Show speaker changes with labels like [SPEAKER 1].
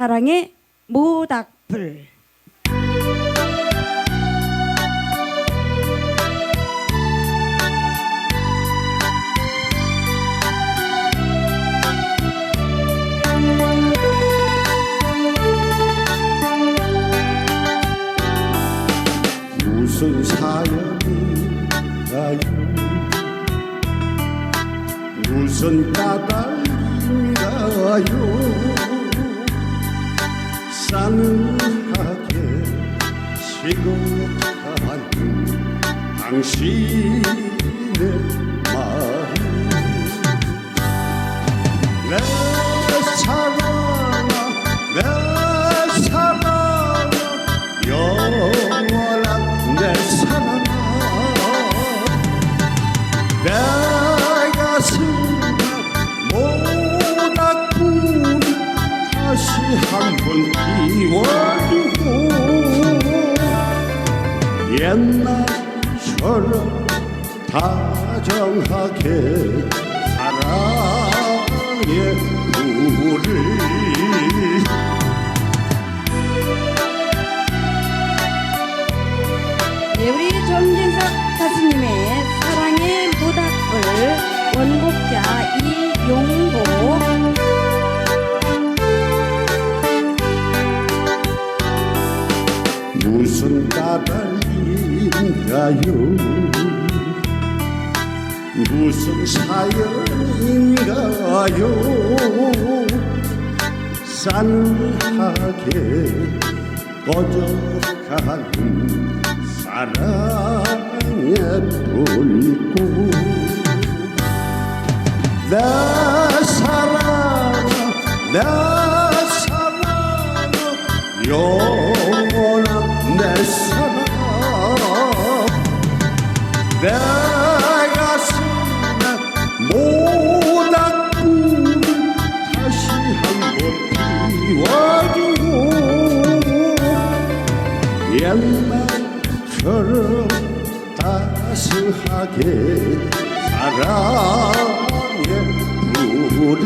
[SPEAKER 1] 사랑의 모닥불.
[SPEAKER 2] 무슨 사연인가요? 무슨 까닭인가요? 싸늘하게 식어가는 당신의 마음, 내 사랑아, 내 사랑아, 영원한 내 사랑아, 내 가슴에 모닥불 다시 한번 피워주고 옛날처럼 다정하게 사랑의 불을.
[SPEAKER 1] 네, 우리 정진석 가수님의 사랑의 모닥불, 원곡자 이용복.
[SPEAKER 2] 무슨 까닭인가요? 무슨 사연인가요? 싸늘하게 꺼져가는 사랑의 불꽃, 내 사랑아, 내 사랑아, 영원한 내 사랑, 내 가슴에 모닥불 다시 한번 피워주고 옛날처럼 따스하게 사랑의 불이